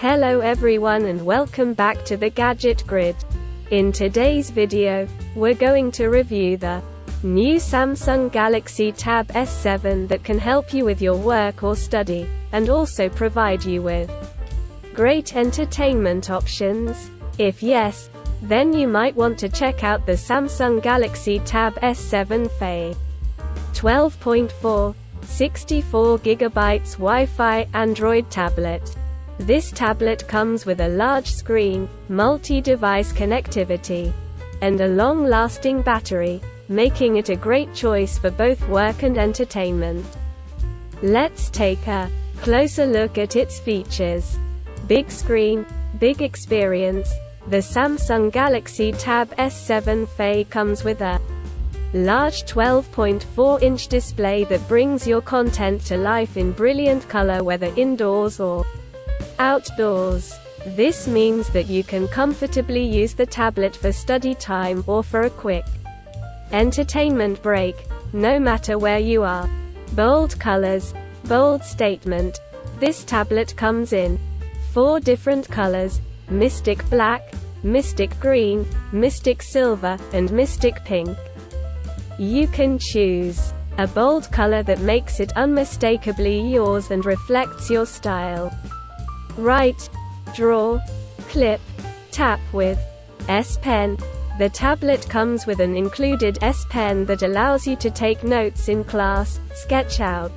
Hello everyone and welcome back to the Gadget Grid. In today's video, we're going to review the new Samsung Galaxy Tab S7 that can help you with your work or study, and also provide you with great entertainment options. If yes, then you might want to check out the Samsung Galaxy Tab S7 FE 12.4, 64GB Wi-Fi Android Tablet. This tablet comes with a large screen, multi-device connectivity, and a long-lasting battery, making it a great choice for both work and entertainment. Let's take a closer look at its features. Big screen, big experience. The Samsung Galaxy Tab S7 FE comes with a large 12.4-inch display that brings your content to life in brilliant color whether indoors or outdoors. This means that you can comfortably use the tablet for study time or for a quick entertainment break, no matter where you are. Bold colors, bold statement. This tablet comes in 4 different colors: Mystic Black, Mystic Green, Mystic Silver, and Mystic Pink. You can choose a bold color that makes it unmistakably yours and reflects your style. Write, draw, clip, tap with S Pen. The tablet comes with an included S Pen that allows you to take notes in class, sketch out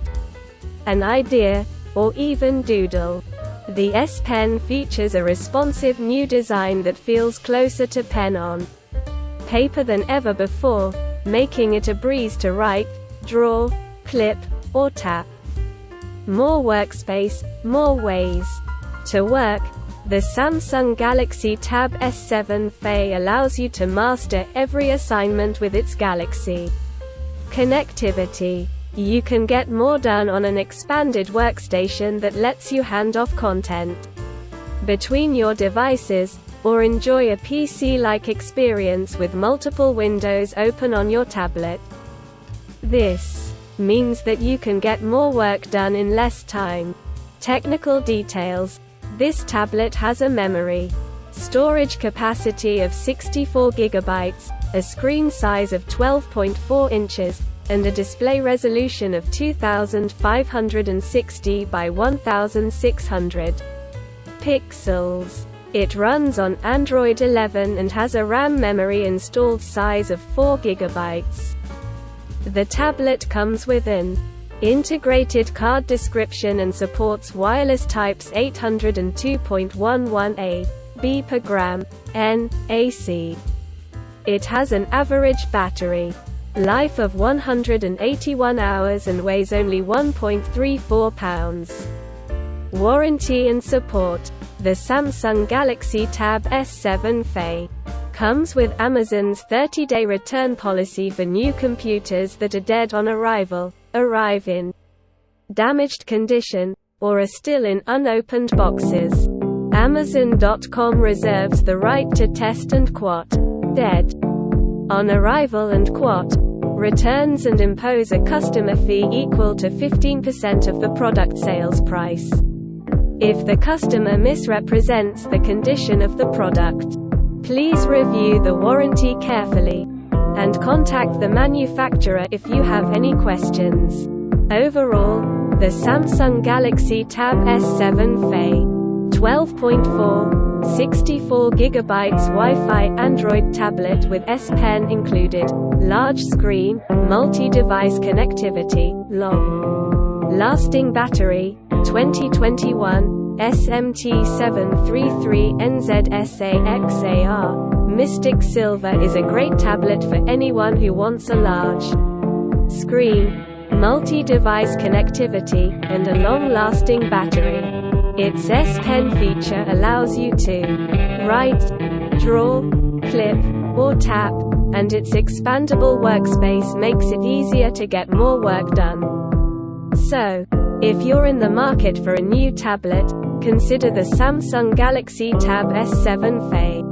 an idea, or even doodle. The S Pen features a responsive new design that feels closer to pen on paper than ever before, making it a breeze to write, draw, clip, or tap. More workspace, more ways to work. The Samsung Galaxy Tab S7 FE allows you to master every assignment with its Galaxy connectivity. You can get more done on an expanded workstation that lets you hand off content between your devices, or enjoy a PC-like experience with multiple windows open on your tablet. This means that you can get more work done in less time. Technical details. This tablet has a memory storage capacity of 64GB, a screen size of 12.4 inches, and a display resolution of 2560 by 1600 pixels. It runs on Android 11 and has a RAM memory installed size of 4GB. The tablet comes with an integrated card description and supports wireless types 802.11a, B per gram, N, AC. It has an average battery life of 181 hours and weighs only 1.34 pounds. Warranty and support. The Samsung Galaxy Tab S7 FE comes with Amazon's 30-day return policy for new computers that are dead on arrival, arrive in damaged condition, or are still in unopened boxes. Amazon.com reserves the right to test and quote dead on arrival and quote returns and impose a customer fee equal to 15% of the product sales price if the customer misrepresents the condition of the product. Please review the warranty carefully and contact the manufacturer if you have any questions. Overall, the Samsung Galaxy Tab S7 FE 12.4, 64GB Wi-Fi Android tablet with S Pen included, large screen, multi-device connectivity, long-lasting battery, 2021 SMT733NZSAXAR. Mystic Silver is a great tablet for anyone who wants a large screen, multi-device connectivity, and a long-lasting battery. Its S Pen feature allows you to write, draw, clip, or tap, and its expandable workspace makes it easier to get more work done. So, if you're in the market for a new tablet, consider the Samsung Galaxy Tab S7 FE.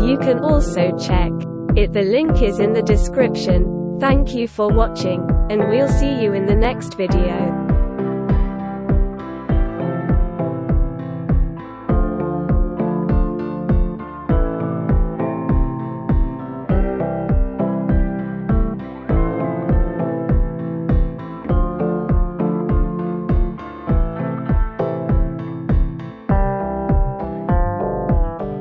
You can also check it. The link is in the description. Thank you for watching, and we'll see you in the next video.